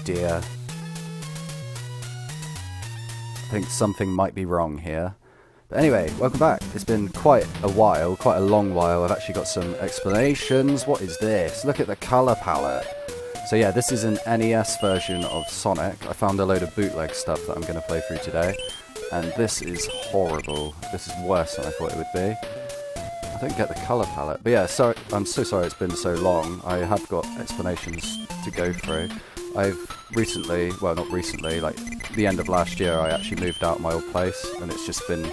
dear. I think something might be wrong here. But anyway, welcome back. It's been quite a while, quite a long while. I've actually got some explanations. What is this? Look at the colour palette. So yeah, this is an NES version of Sonic. I found a load of bootleg stuff that I'm going to play through today. And this is horrible. This is worse than I thought it would be. I don't get the colour palette. But yeah, sorry, I'm so sorry it's been so long. I have got explanations to go through. I've recently, well not recently, like the end of last year, I actually moved out of my old place. And it's just been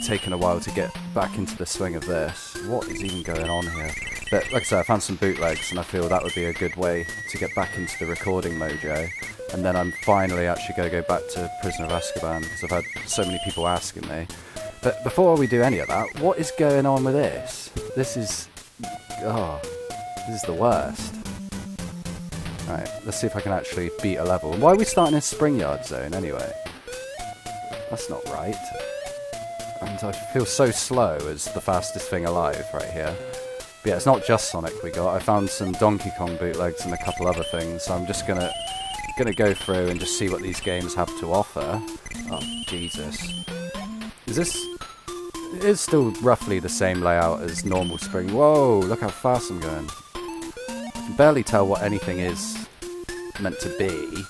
taken a while to get back into the swing of this. What is even going on here? But like I said, I found some bootlegs and I feel that would be a good way to get back into the recording mojo. And then I'm finally actually going to go back to Prisoner of Azkaban because I've had so many people asking me. But before we do any of that, what is going on with this? This is the worst. Right, let's see if I can actually beat a level. Why are we starting in Spring Yard Zone anyway? That's not right. And I feel so slow as the fastest thing alive right here. But yeah, it's not just Sonic we got. I found some Donkey Kong bootlegs and a couple other things. So I'm just gonna go through and just see what these games have to offer. Oh, Jesus. Is this... It is still roughly the same layout as normal Spring... Whoa, look how fast I'm going. I can barely tell what anything is meant to be.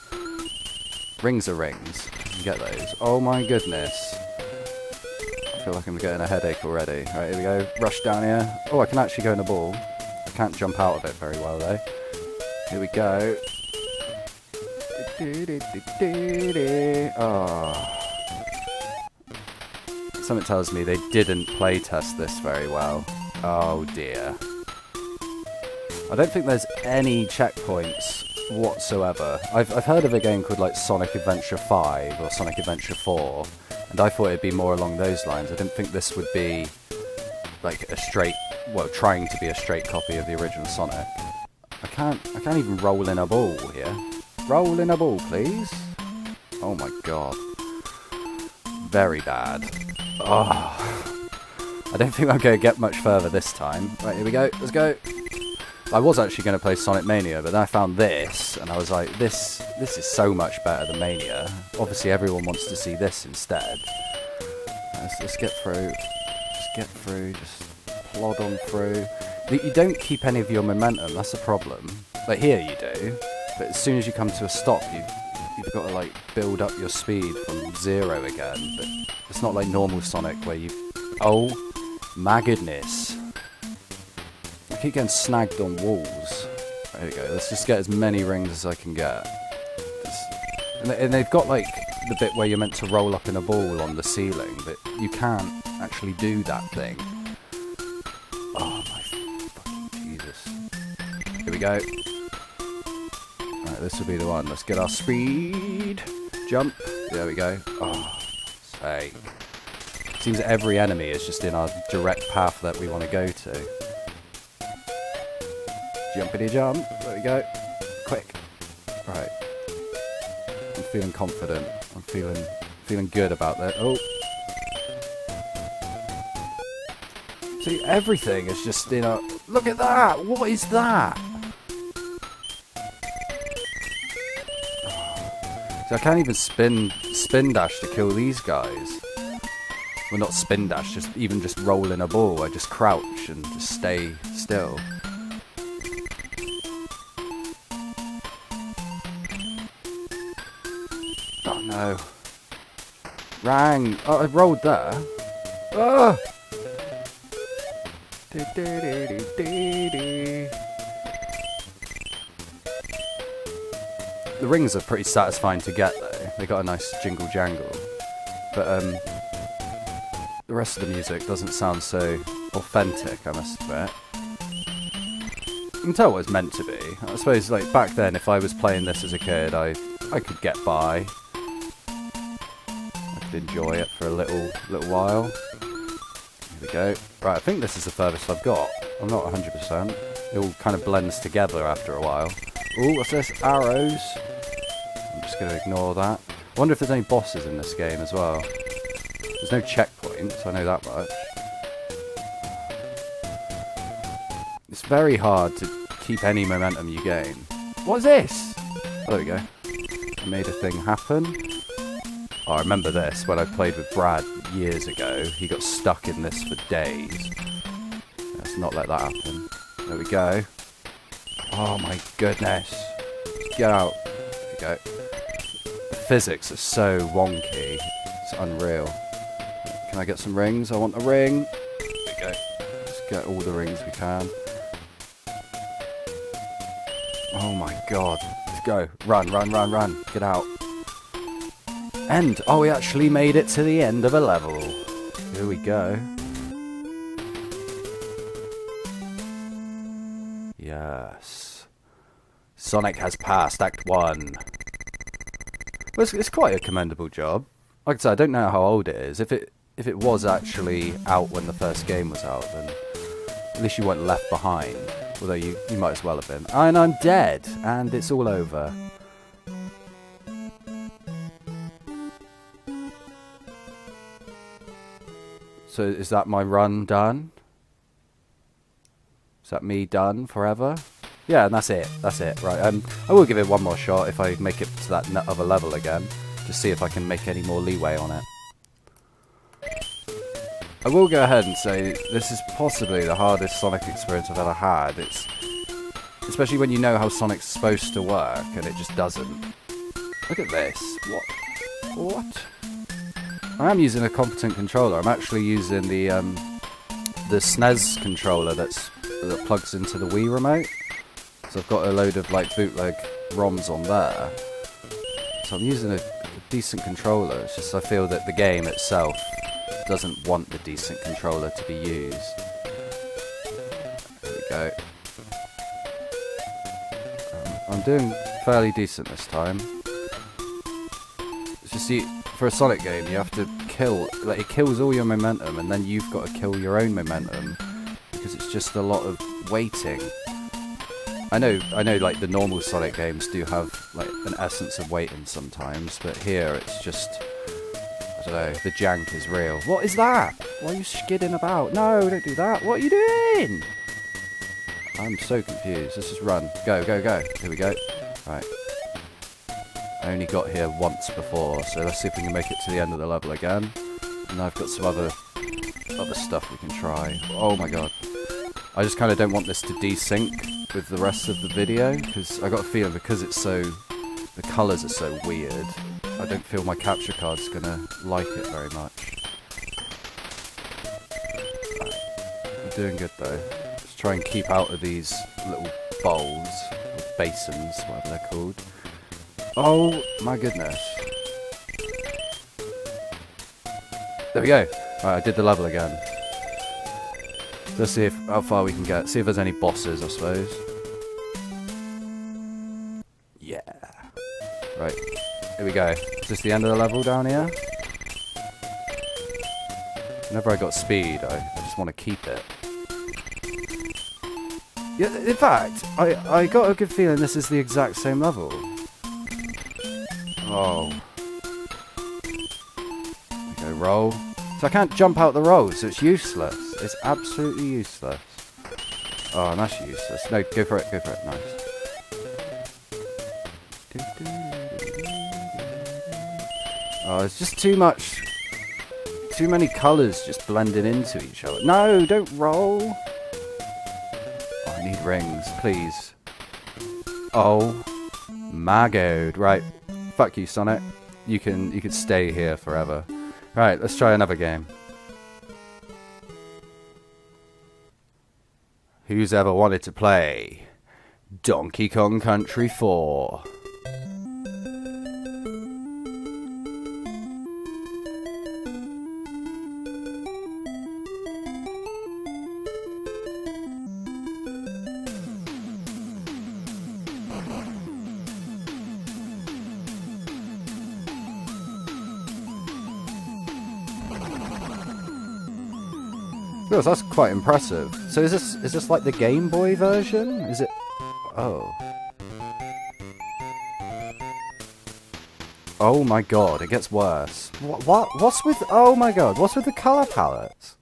Rings are rings. You can get those. Oh my goodness. I feel like I'm getting a headache already. Right, here we go. Rush down here. Oh, I can actually go in the ball. I can't jump out of it very well though. Here we go. Oh. Something tells me they didn't playtest this very well. Oh dear. I don't think there's any checkpoints whatsoever. I've heard of a game called like Sonic Adventure 5 or Sonic Adventure 4, and I thought it'd be more along those lines. I didn't think this would be like a straight, well, trying to be a straight copy of the original Sonic. I can't even roll in a ball here. Roll in a ball, please. Oh my god. Very bad. Oh. I don't think I'm going to get much further this time. Right, here we go. Let's go. I was actually going to play Sonic Mania, but then I found this, and I was like, this is so much better than Mania. Obviously, everyone wants to see this instead. Let's get through. Just get through. Just plod on through. You don't keep any of your momentum. That's a problem. Like here, you do. But as soon as you come to a stop, you've got to like build up your speed from 0 again. But it's not like normal Sonic where you... Oh my goodness. I keep getting snagged on walls. There we go. Let's just get as many rings as I can get. And they've got like the bit where you're meant to roll up in a ball on the ceiling, but you can't actually do that thing. Oh my fucking Jesus. Here we go. Alright, this will be the one. Let's get our speed. Jump. There we go. Oh, sake. Seems every enemy is just in our direct path that we want to go to. Jumpity jump. There we go. Quick. Right. I'm feeling confident. I'm feeling good about that. Oh. See, everything is just in a... Look at that! What is that? See, I can't even spin dash to kill these guys. Well, not spin dash, just roll in a ball. I just crouch and just stay still. Oh no. Rang! Oh, I rolled there. Ah! The rings are pretty satisfying to get though. They got a nice jingle jangle. But the rest of the music doesn't sound so authentic, I must admit. You can tell what it's meant to be. I suppose like back then if I was playing this as a kid I could get by. I could enjoy it for a little while. Here we go. Right, I think this is the furthest I've got. I'm not 100%. It all kind of blends together after a while. Ooh, what's this? Arrows. I'm just going to ignore that. I wonder if there's any bosses in this game as well. There's no checkpoints, I know that much. It's very hard to keep any momentum you gain. What is this? There we go. I made a thing happen. Oh, I remember this when I played with Brad years ago. He got stuck in this for days. Let's not let that happen. There we go. Oh my goodness. Get out. There we go. The physics are so wonky. It's unreal. Can I get some rings? I want a ring. There we go. Let's get all the rings we can. Oh my god. Let's go. Run, run, run, run. Get out. End. Oh, we actually made it to the end of a level. Here we go. Yes. Sonic has passed Act 1. Well, it's quite a commendable job. Like I said, I don't know how old it is. If it was actually out when the first game was out, then at least you weren't left behind. Although you might as well have been. And I'm dead, and it's all over. So is that my run done? Is that me done forever? Yeah, and that's it. That's it. Right. I will give it one more shot if I make it to that other level again, to see if I can make any more leeway on it. I will go ahead and say this is possibly the hardest Sonic experience I've ever had. It's especially when you know how Sonic's supposed to work and it just doesn't. Look at this. What? I am using a competent controller. I'm actually using the SNES controller that plugs into the Wii remote. So I've got a load of like bootleg ROMs on there. So I'm using a decent controller. It's just I feel that the game itself doesn't want the decent controller to be used. There we go. I'm doing fairly decent this time. It's just for a Sonic game, you have to kill, like it kills all your momentum, and then you've got to kill your own momentum because it's just a lot of waiting. I know, like the normal Sonic games do have like an essence of waiting sometimes, but here it's just, I don't know, the jank is real. What is that? Why are you skidding about? No, don't do that. What are you doing? I'm so confused. Let's just run. Go, go, go. Here we go. Right. I only got here once before, so let's see if we can make it to the end of the level again. And I've got some other stuff we can try. Oh my god. I just kind of don't want this to desync with the rest of the video, because I got a feeling because it's so, the colours are so weird, I don't feel my capture card's gonna like it very much. Right. I'm doing good though. Let's try and keep out of these little bowls, or basins, whatever they're called. Oh my goodness. There we go. Alright, I did the level again. Let's see how far we can get. See if there's any bosses, I suppose. Yeah. Right. Here we go. Is this the end of the level down here? Whenever I got speed, I just want to keep it. Yeah, in fact, I got a good feeling this is the exact same level. Oh. Okay, roll. So I can't jump out the roll, so it's useless. It's absolutely useless. Oh, and that's useless. No, go for it, go for it. Nice. Oh, it's just too much. Too many colours just blending into each other. No, don't roll. Oh, I need rings, please. Oh, my god. Right. Fuck you, Sonic. You can stay here forever. Right, let's try another game. Who's ever wanted to play Donkey Kong Country 4? Yes, that's quite impressive. So is this like the Game Boy version? Is it? Oh. Oh my god, it gets worse. What's with? Oh my god, what's with the color palettes?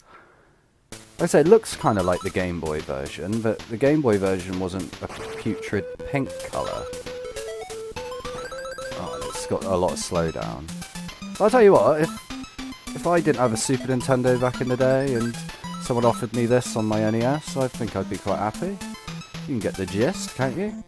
Like I say, it looks kind of like the Game Boy version, but the Game Boy version wasn't a putrid pink color. it's got a lot of slowdown. I'll tell you what, if I didn't have a Super Nintendo back in the day and someone offered me this on my NES, I think I'd be quite happy. You can get the gist, can't you?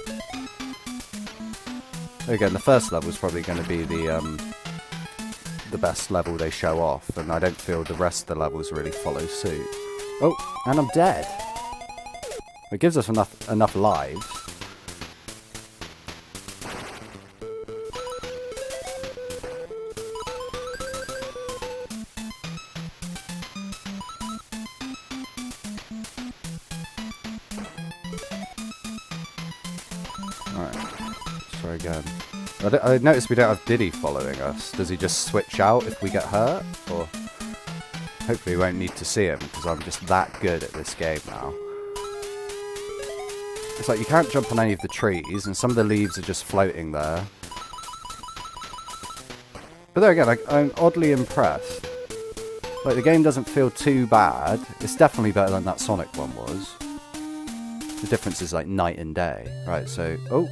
Again, the first level is probably going to be the best level they show off, and I don't feel the rest of the levels really follow suit. Oh, and I'm dead. It gives us enough lives. Alright, let's try again. I noticed we don't have Diddy following us. Does he just switch out if we get hurt? Or hopefully we won't need to see him, because I'm just that good at this game now. It's like you can't jump on any of the trees, and some of the leaves are just floating there. But there again, I'm oddly impressed. Like, the game doesn't feel too bad. It's definitely better than that Sonic one was. The difference is like night and day. Right, so... Oh!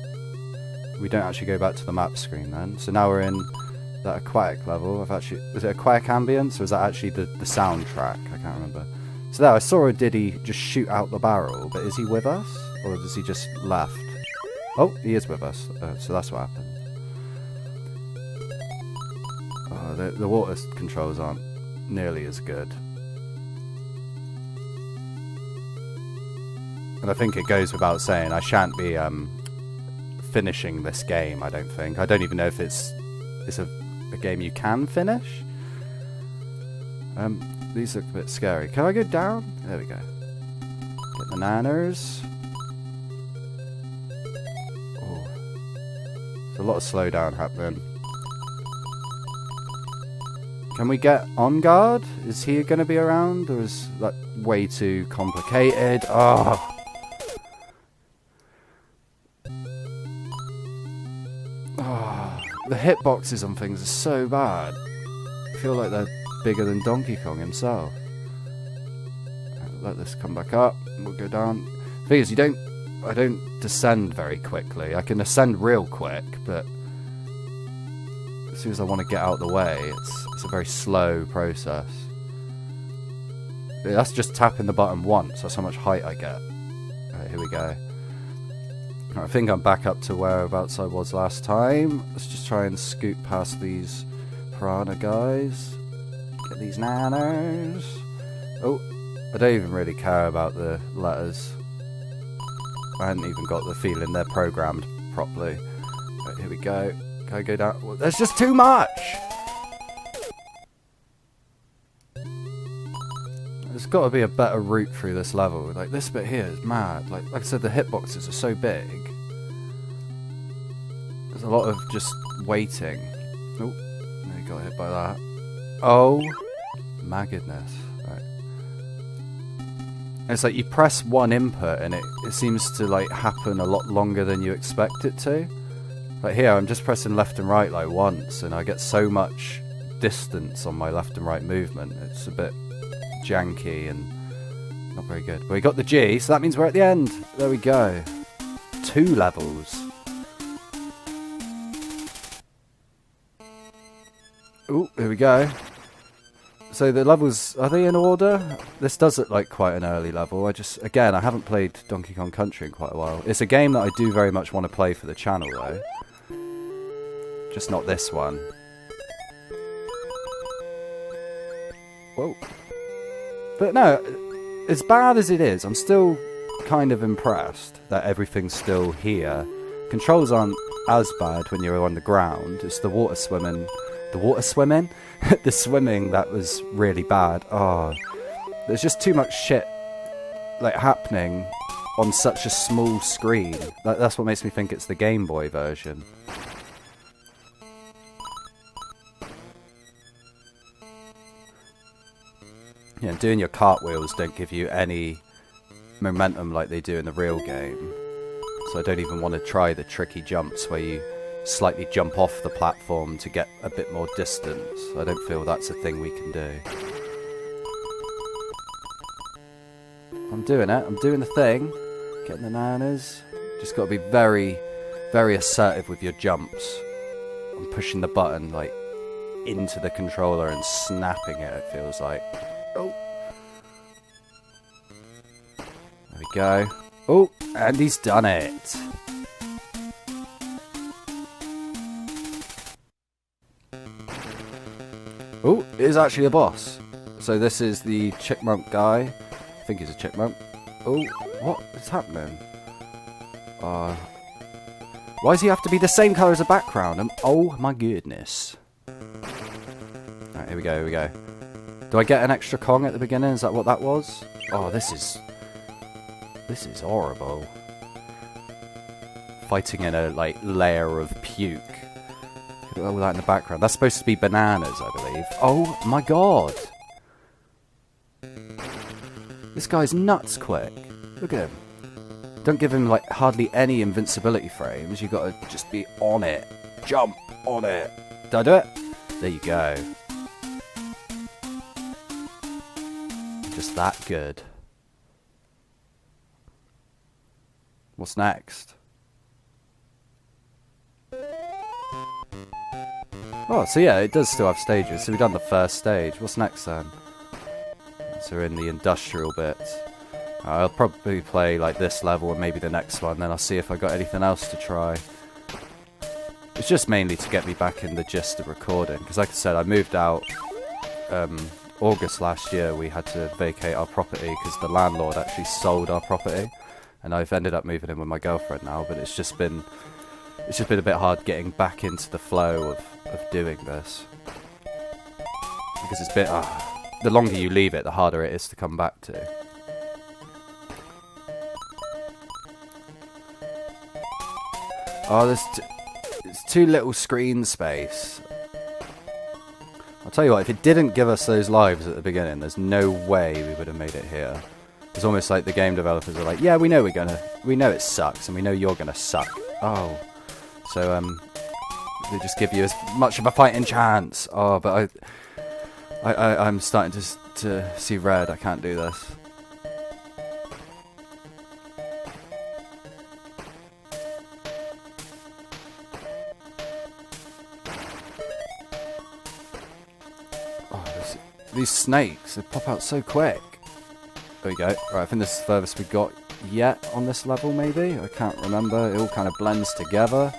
We don't actually go back to the map screen then. So now we're in that aquatic level. Was it aquatic ambience, or was that actually the soundtrack? I can't remember. So there, I saw a Diddy just shoot out the barrel, but is he with us? Or has he just left? Oh, he is with us. So that's what happened. Oh, the water controls aren't nearly as good. And I think it goes without saying, I shan't be finishing this game, I don't think. I don't even know if it's a game you can finish. These look a bit scary. Can I go down? There we go. Get the nanners. Oh. There's a lot of slowdown happening. Can we get on guard? Is he going to be around, or is that way too complicated? Oh. The hitboxes on things are so bad. I feel like they're bigger than Donkey Kong himself. Let this come back up, and we'll go down. The thing is, I don't descend very quickly. I can ascend real quick, but as soon as I want to get out of the way, it's a very slow process. That's just tapping the button once. That's how much height I get. Alright, here we go. I think I'm back up to whereabouts I was last time. Let's just try and scoot past these piranha guys. Get these nanners. Oh, I don't even really care about the letters. I hadn't even got the feeling they're programmed properly. Right, here we go. Can I go down? Well, there's just too much! There's got to be a better route through this level. Like, this bit here is mad. Like I said, the hitboxes are so big. There's a lot of just waiting. Oh, I got hit by that. Oh my goodness. Right. It's like you press one input and it seems to like happen a lot longer than you expect it to. Like here, I'm just pressing left and right like once, and I get so much distance on my left and right movement. It's a bit janky and not very good. But we got the G, so that means we're at the end. There we go. 2 levels. Ooh, here we go. So the levels, are they in order? This does look like quite an early level. Again, I haven't played Donkey Kong Country in quite a while. It's a game that I do very much want to play for the channel though. Just not this one. Whoa. But no, as bad as it is, I'm still kind of impressed that everything's still here. Controls aren't as bad when you're on the ground. It's the water swimming. The water swimming? The swimming that was really bad. Oh, there's just too much shit like happening on such a small screen. That's what makes me think it's the Game Boy version. Yeah, doing your cartwheels don't give you any momentum like they do in the real game. So I don't even want to try the tricky jumps where you slightly jump off the platform to get a bit more distance. I don't feel that's a thing we can do. I'm doing it. I'm doing the thing. Getting the nanas. Just got to be very, very assertive with your jumps. I'm pushing the button like into the controller and snapping it, it feels like. Oh. There we go. Oh, and he's done it. Oh, it is actually a boss. So this is the chipmunk guy. I think he's a chipmunk. Oh, what is happening? Why does he have to be the same colour as the background? Oh my goodness. Alright, here we go, here we go. Do I get an extra Kong at the beginning? Is that what that was? Oh, this is horrible. Fighting in a, like, layer of puke. Look at all that in the background. That's supposed to be bananas, I believe. Oh my god. This guy's nuts quick. Look at him. Don't give him, like, hardly any invincibility frames. You've got to just be on it. Jump on it. Did I do it? There you go. Just that good. What's next? Oh, so yeah, it does still have stages. So we've done the first stage. What's next then? So we're in the industrial bit. I'll probably play like this level and maybe the next one, then I'll see if I got anything else to try. It's just mainly to get me back in the gist of recording, because like I said, I moved out August last year. We had to vacate our property because the landlord actually sold our property, and I've ended up moving in with my girlfriend now, but it's just been a bit hard getting back into the flow of doing this, because it's been the longer you leave it, the harder it is to come back to. Oh, there's too little screen space. I'll tell you what, if it didn't give us those lives at the beginning, there's no way we would have made it here. It's almost like the game developers are like, yeah, we know it sucks, and we know you're gonna suck. Oh. So, they just give you as much of a fighting chance. Oh, but I'm starting to see red. I can't do this. These snakes, they pop out so quick. There we go. Right, I think this is the furthest we got yet on this level, maybe? I can't remember. It all kind of blends together.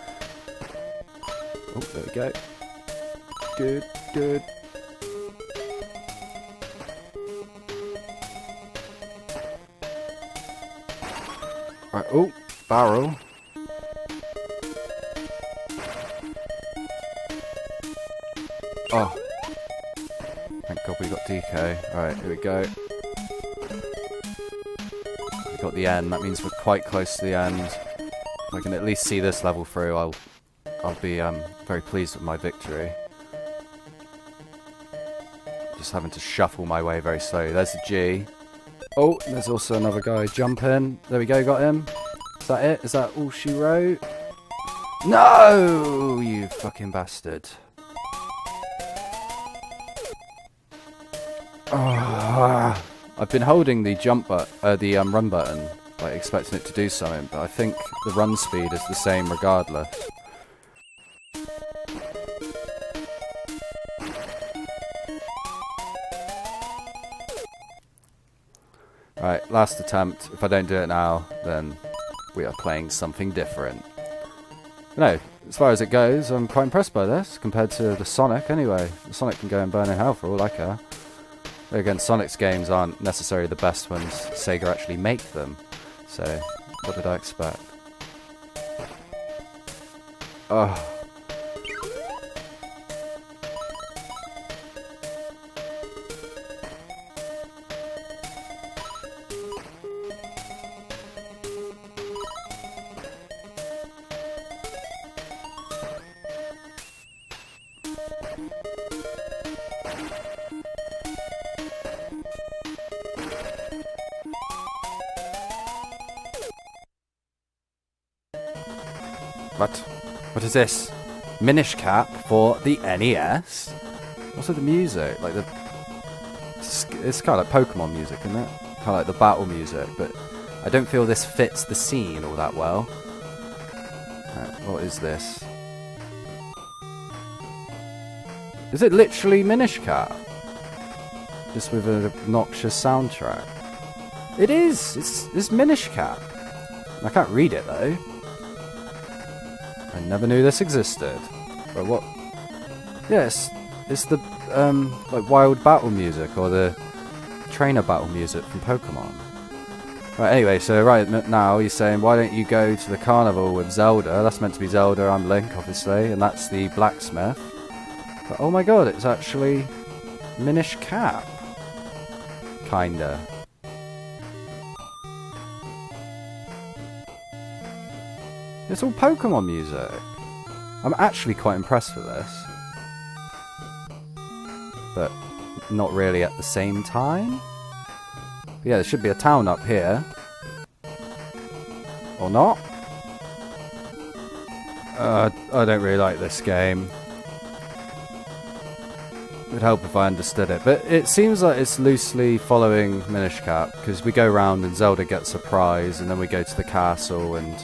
Oh, there we go. Good, good. Right, oh, barrel. Oh. Thank God we got DK. Alright, here we go. We got the end. That means we're quite close to the end. If I can at least see this level through, I'll be very pleased with my victory. Just having to shuffle my way very slowly. There's the G. Oh, there's also another guy jumping. There we go, got him. Is that it? Is that all she wrote? No! You fucking bastard. Oh, I've been holding the run button, like expecting it to do something, but I think the run speed is the same regardless. Right, last attempt. If I don't do it now, then we are playing something different. No, as far as it goes, I'm quite impressed by this, compared to the Sonic anyway. The Sonic can go and burn in hell for all I care. Again, Sonic's games aren't necessarily the best ones. Sega actually make them. So, what did I expect? Oh. What is this? Minish Cap for the NES? What's with the music? Like it's kind of like Pokemon music, isn't it? Kind of like the battle music, but I don't feel this fits the scene all that well. What is this? Is it literally Minish Cap? Just with an obnoxious soundtrack. It is! It's Minish Cap. I can't read it though. I never knew this existed. But what? Yes, it's the like wild battle music or the trainer battle music from Pokemon. Right, anyway, so right now he's saying, why don't you go to the carnival with Zelda? That's meant to be Zelda, I'm Link, obviously, and that's the blacksmith. But oh my god, it's actually Minish Cap. Kinda. It's all Pokemon music. I'm actually quite impressed with this. But not really at the same time. But yeah, there should be a town up here. Or not? I don't really like this game. It would help if I understood it. But it seems like it's loosely following Minish Cap, because we go around and Zelda gets a prize, and then we go to the castle and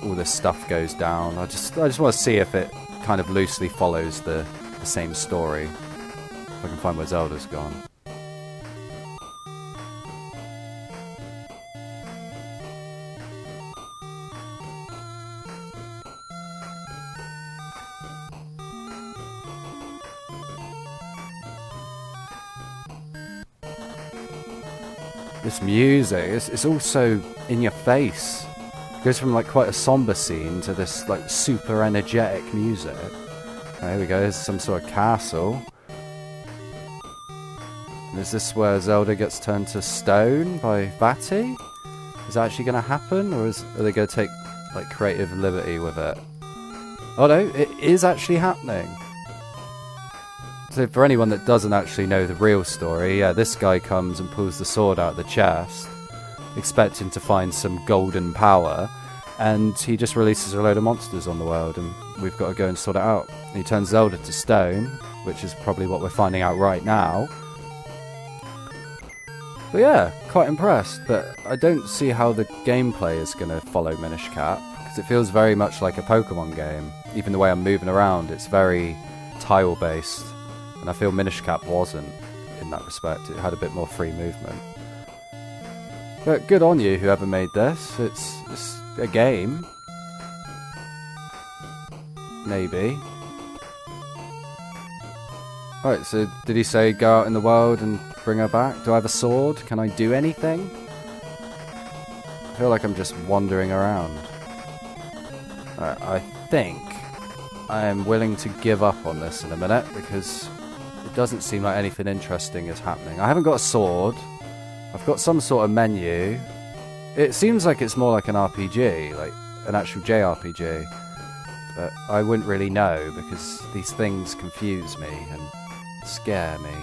all this stuff goes down. I just want to see if it kind of loosely follows the same story. If I can find where Zelda's gone. This music, it's also in your face. It goes from like quite a somber scene to this like super energetic music. Right, here we go, there's some sort of castle. And is this where Zelda gets turned to stone by Vati? Is that actually going to happen, or are they going to take like creative liberty with it? Oh no, it is actually happening. So for anyone that doesn't actually know the real story, yeah, this guy comes and pulls the sword out of the chest, expecting to find some golden power, and he just releases a load of monsters on the world, and we've got to go and sort it out. And he turns Zelda to stone, which is probably what we're finding out right now. But yeah, quite impressed, but I don't see how the gameplay is going to follow Minish Cap, because it feels very much like a Pokemon game. Even the way I'm moving around, it's very tile-based. And I feel Minish Cap wasn't, in that respect. It had a bit more free movement. But good on you, whoever made this. It's a game. Maybe. Alright, so did he say go out in the world and bring her back? Do I have a sword? Can I do anything? I feel like I'm just wandering around. Alright, I think I am willing to give up on this in a minute, because it doesn't seem like anything interesting is happening. I haven't got a sword. I've got some sort of menu. It seems like it's more like an RPG, like an actual JRPG. But I wouldn't really know, because these things confuse me and scare me.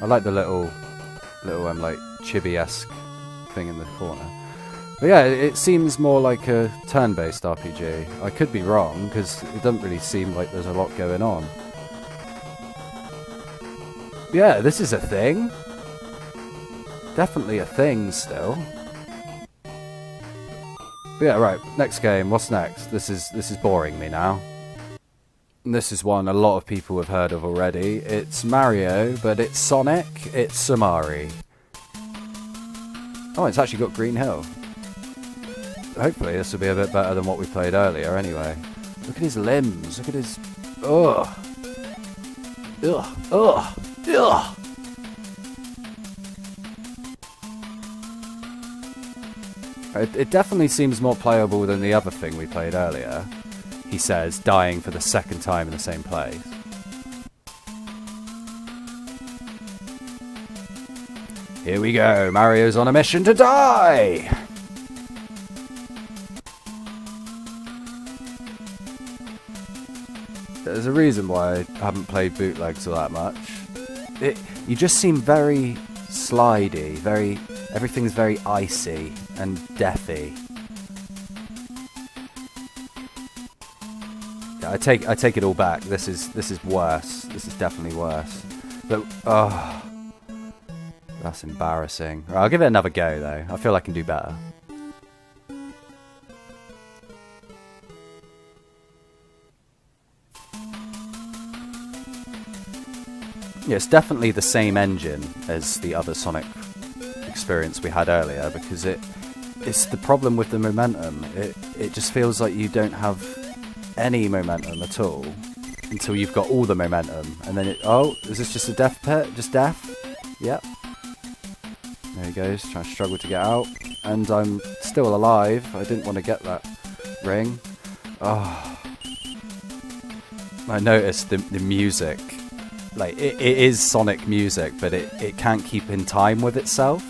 I like the little like chibi-esque thing in the corner. But yeah, it seems more like a turn-based RPG. I could be wrong, because it doesn't really seem like there's a lot going on. Yeah, this is a thing. Definitely a thing still. But yeah, right, next game, what's next? This is boring me now. And this is one a lot of people have heard of already. It's Mario, but it's Sonic, it's Somari. Oh, it's actually got Green Hill. Hopefully this will be a bit better than what we played earlier anyway. Look at his limbs, look at his... Ugh. Ugh, ugh, ugh. It definitely seems more playable than the other thing we played earlier. He says, dying for the second time in the same place. Here we go, Mario's on a mission to die! There's a reason why I haven't played bootlegs all that much. You just seem very slidey, everything's very icy and deathy. Yeah, I take it all back. This is worse. This is definitely worse. But oh, that's embarrassing. Right, I'll give it another go though. I feel I can do better. Yeah, it's definitely the same engine as the other Sonic experience we had earlier, because it's the problem with the momentum. It just feels like you don't have any momentum at all until you've got all the momentum, and then oh, is this just a death pit? Just death? Yep. There he goes, trying to struggle to get out, and I'm still alive. I didn't want to get that ring. Oh, I noticed the music. Like it is Sonic music, but it can't keep in time with itself,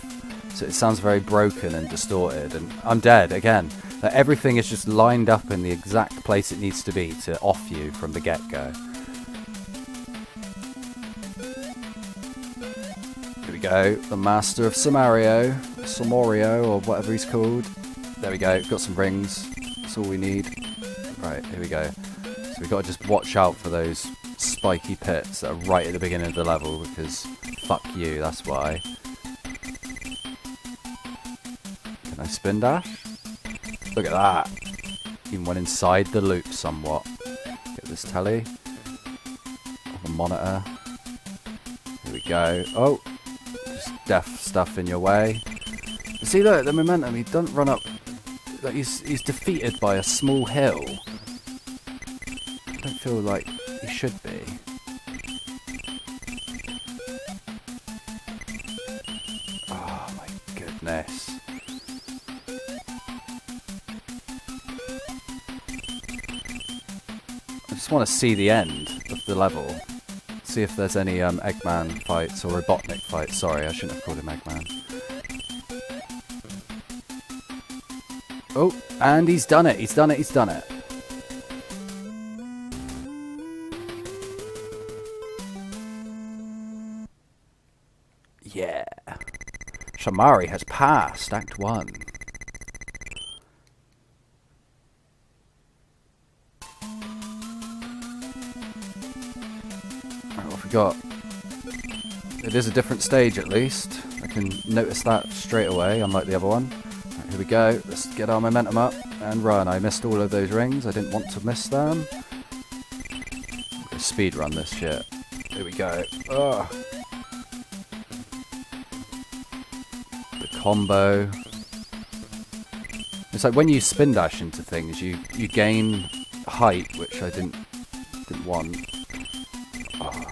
so it sounds very broken and distorted. And I'm dead again. Like, everything is just lined up in the exact place it needs to be to off you from the get-go. Here we go, the master of Somari, or whatever he's called. There we go, got some rings. That's all we need. Right, here we go. So we've got to just watch out for those spiky pits that are right at the beginning of the level, because fuck you, that's why. Can I spin dash? Look at that. Even went inside the loop somewhat. Get this telly. The monitor. Here we go. Oh! Just deaf stuff in your way. See, look, the momentum, he doesn't run up. Like he's defeated by a small hill. I don't feel like he should be. Oh my goodness. I just want to see the end of the level. See if there's any Eggman fights or Robotnik fights. Sorry, I shouldn't have called him Eggman. Oh, and he's done it. He's done it. He's done it. Yeah. Somari has passed Act 1. Right, what have we got? It is a different stage at least. I can notice that straight away, unlike the other one. Right, here we go. Let's get our momentum up and run. I missed all of those rings. I didn't want to miss them. I'm gonna speed run this shit. Here we go. Ugh. Combo. It's like when you spin dash into things, you gain height, which I didn't want. Oh.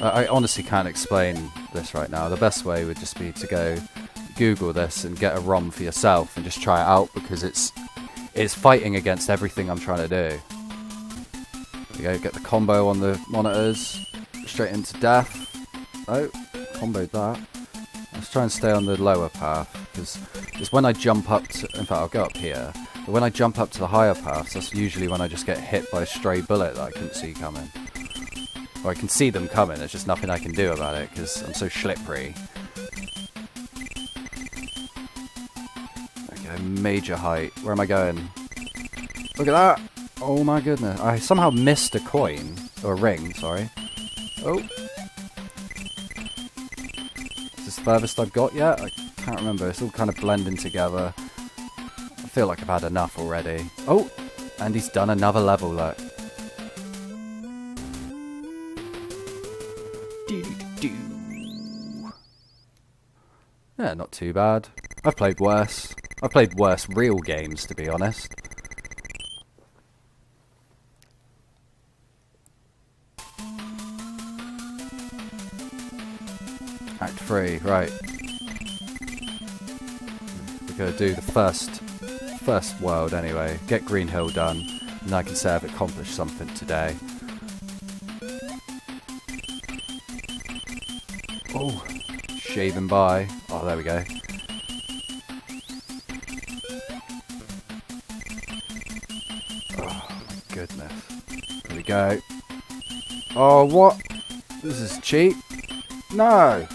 I honestly can't explain this right now. The best way would just be to go Google this and get a ROM for yourself and just try it out, because it's fighting against everything I'm trying to do. There we go, get the combo on the monitors, straight into death. Oh, comboed that. Let's try and stay on the lower path, because it's when I jump up to, in fact I'll go up here, but when I jump up to the higher paths, that's usually when I just get hit by a stray bullet that I couldn't see coming. Or I can see them coming, there's just nothing I can do about it, because I'm so slippery. Okay, major height. Where am I going? Look at that! Oh my goodness. I somehow missed a coin, or a ring, sorry. Oh! Furthest I've got yet? I can't remember. It's all kind of blending together. I feel like I've had enough already. Oh! And he's done another level, look. Yeah, not too bad. I've played worse. I've played worse real games, to be honest. Act 3, right. We're going to do the first world anyway. Get Green Hill done, and I can say I've accomplished something today. Oh, shaving by. Oh, there we go. Oh my goodness. There we go. Oh, what? This is cheap. No!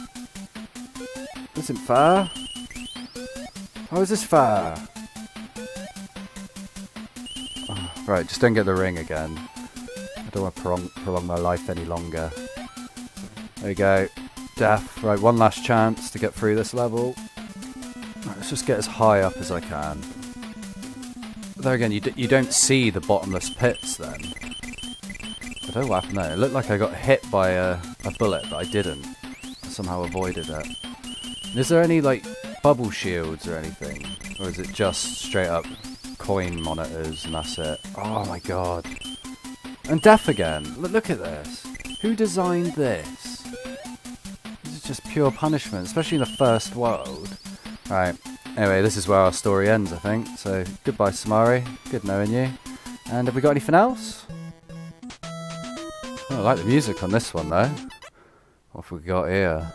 This isn't fair. How is this fair? Oh, right, just don't get the ring again. I don't want to prolong my life any longer. There we go. Death. Right, one last chance to get through this level. Right, let's just get as high up as I can. But there again, you don't see the bottomless pits then. I don't know what happened there. It looked like I got hit by a bullet, but I didn't. I somehow avoided it. Is there any, like, bubble shields or anything? Or is it just straight up coin monitors and that's it? Oh my god. And death again. Look at this. Who designed this? This is just pure punishment, especially in the first world. Right. Anyway, this is where our story ends, I think. So, goodbye, Somari. Good knowing you. And have we got anything else? Oh, I like the music on this one, though. What have we got here?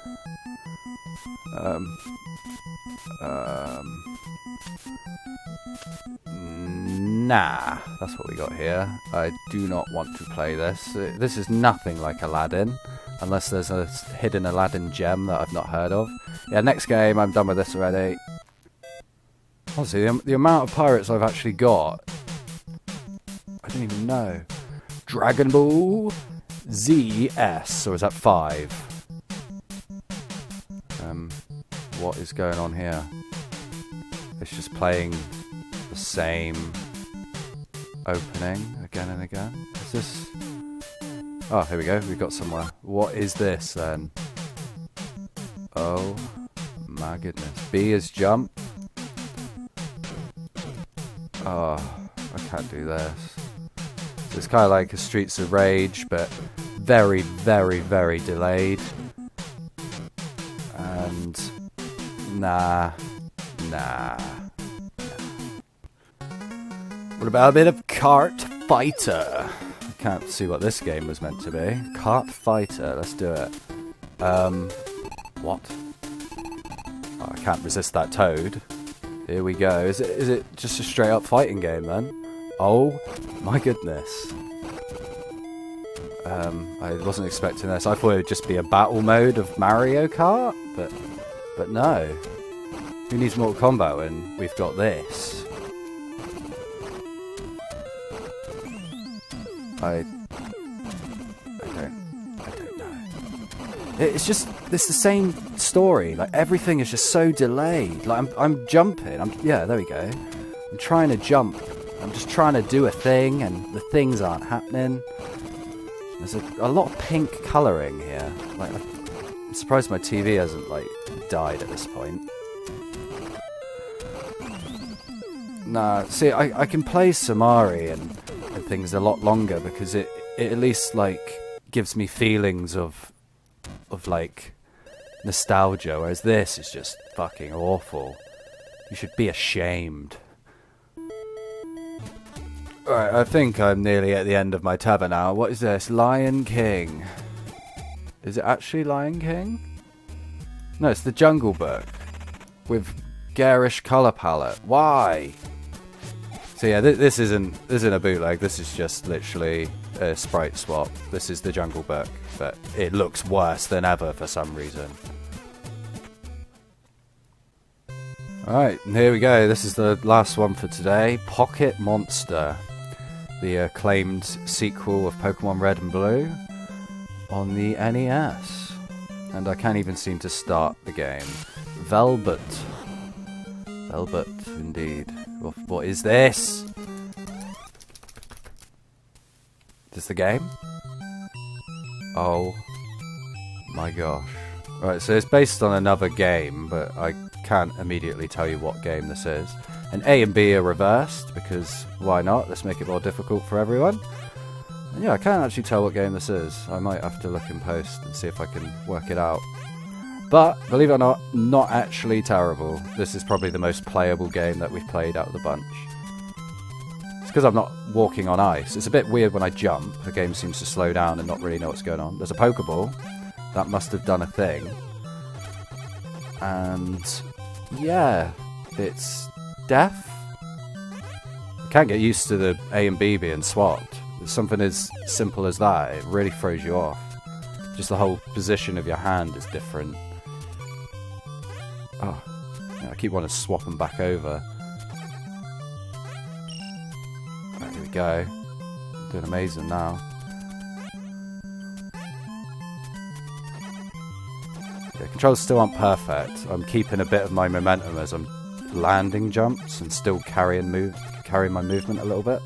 Nah, that's what we got here. I do not want to play this. This is nothing like Aladdin, unless there's a hidden Aladdin gem that I've not heard of. Yeah, next game, I'm done with this already. Honestly, the amount of pirates I've actually got, I don't even know. Dragonball Z, or is that 5? What is going on here? It's just playing the same opening again and again. Is this... Oh, here we go. We've got somewhere. What is this, then? Oh, my goodness. B is jump. Oh, I can't do this. So it's kind of like a Streets of Rage, but very, very, very delayed. And... Nah. What about a bit of Kart Fighter? I can't see what this game was meant to be. Kart Fighter, let's do it. What? Oh, I can't resist that toad. Here we go. Is it just a straight up fighting game then? Oh my goodness. I wasn't expecting this. I thought it would just be a battle mode of Mario Kart, but no. Who needs Mortal Kombat when we've got this? I don't know. It's the same story. Like, everything is just so delayed. Like, I'm jumping. Yeah, there we go. I'm trying to jump. I'm just trying to do a thing, and the things aren't happening. There's a lot of pink colouring here. Like, I'm surprised my TV hasn't, like, died at this point. Nah, see, I can play Somari and things a lot longer because it at least, like, gives me feelings of like, nostalgia, whereas this is just fucking awful. You should be ashamed. Alright, I think I'm nearly at the end of my tether now. What is this? Lion King. Is it actually Lion King? No, it's the Jungle Book. With garish colour palette. Why? So yeah, this isn't a bootleg. This is just literally a sprite swap. This is the Jungle Book, but it looks worse than ever for some reason. Alright, here we go. This is the last one for today. Pocket Monster. The acclaimed sequel of Pokemon Red and Blue on the NES. And I can't even seem to start the game. Velvet. Velvet, indeed. What is this? Is this the game? Oh my gosh. Right, so it's based on another game, but I can't immediately tell you what game this is. And A and B are reversed, because why not? Let's make it more difficult for everyone. And yeah, I can't actually tell what game this is. I might have to look in post and see if I can work it out. But, believe it or not actually terrible. This is probably the most playable game that we've played out of the bunch. It's because I'm not walking on ice. It's a bit weird when I jump. The game seems to slow down and not really know what's going on. There's a Pokeball. That must have done a thing. And yeah, it's death. I can't get used to the A and B being swapped. It's something as simple as that. It really throws you off. Just the whole position of your hand is different. Oh, yeah, I keep wanting to swap them back over. Right, here we go. Doing amazing now. Yeah, controls still aren't perfect. I'm keeping a bit of my momentum as I'm landing jumps and still carrying my movement a little bit.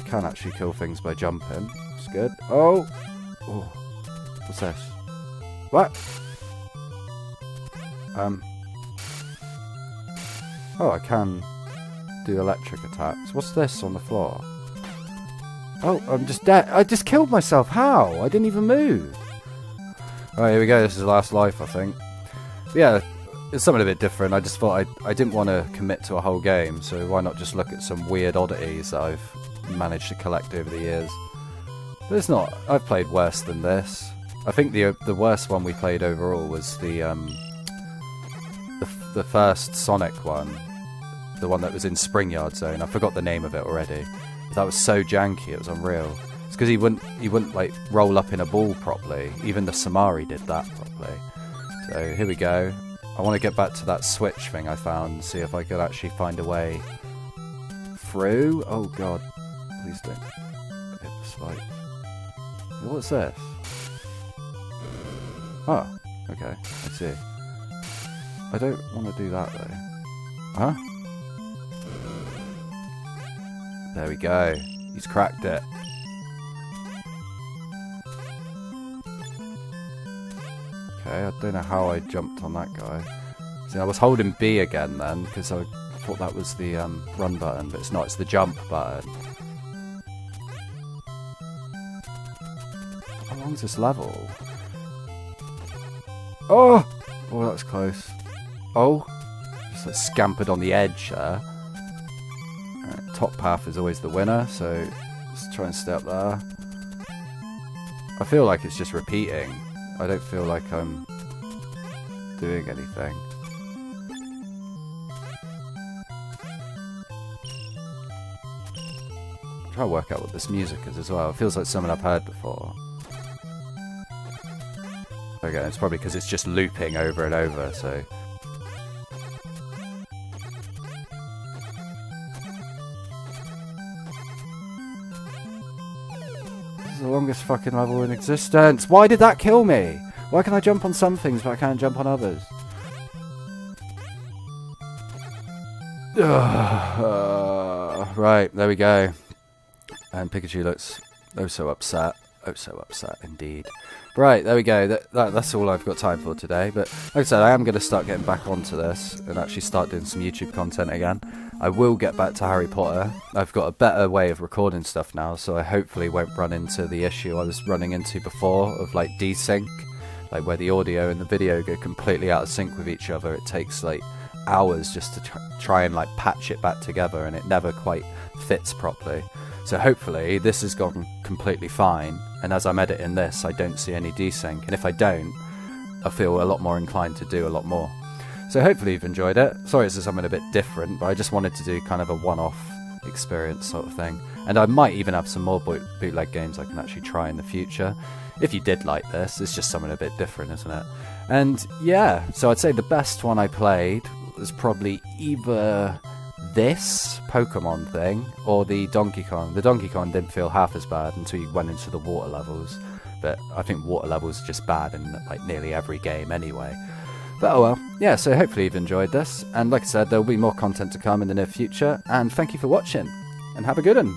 can actually kill things by jumping. It's good. Oh! Oh. What's this? What? Oh, I can do electric attacks. What's this on the floor? Oh, I'm just dead. I just killed myself. How? I didn't even move. Alright, here we go. This is the last life, I think. But yeah, it's something a bit different. I just thought I didn't want to commit to a whole game, so why not just look at some weird oddities that I've managed to collect over the years. But it's not. I've played worse than this. I think the worst one we played overall was the first Sonic one. The one that was in Springyard Zone. I forgot the name of it already. That was so janky, it was unreal. It's because he wouldn't like roll up in a ball properly. Even the Somari did that properly. So here we go. I want to get back to that switch thing I found and see if I could actually find a way through. Oh god, please don't hit the spike. What's this? Oh, okay, I see. I don't want to do that though. Huh? There we go. He's cracked it. Okay, I don't know how I jumped on that guy. See, I was holding B again then, because I thought that was the run button, but it's not, it's the jump button. How long's this level? Oh! Oh, that's close. Oh! Just like scampered on the edge there. Top path is always the winner, so let's try and stay up there. I feel like it's just repeating. I don't feel like I'm doing anything. I'm trying to work out what this music is as well. It feels like something I've heard before. Okay, it's probably because it's just looping over and over, so... The longest fucking level in existence. Why did that kill me? Why can I jump on some things but I can't jump on others? Right, there we go. And Pikachu looks oh so upset. Oh so upset indeed. Right, there we go. That's all I've got time for today. But like I said, I am going to start getting back onto this and actually start doing some YouTube content again. I will get back to Harry Potter. I've got a better way of recording stuff now, so I hopefully won't run into the issue I was running into before of like desync, like where the audio and the video go completely out of sync with each other. It takes like hours just to try and like patch it back together, and it never quite fits properly. So hopefully this has gone completely fine, and as I'm editing this I don't see any desync, and if I don't, I feel a lot more inclined to do a lot more. So hopefully you've enjoyed it. Sorry it's something a bit different, but I just wanted to do kind of a one-off experience sort of thing. And I might even have some more bootleg games I can actually try in the future. If you did like this, it's just something a bit different, isn't it? And yeah, so I'd say the best one I played was probably either this Pokemon thing or the Donkey Kong. The Donkey Kong didn't feel half as bad until you went into the water levels. But I think water levels are just bad in like nearly every game anyway. But oh well, yeah, so hopefully you've enjoyed this, and like I said, there will be more content to come in the near future, and thank you for watching, and have a good one!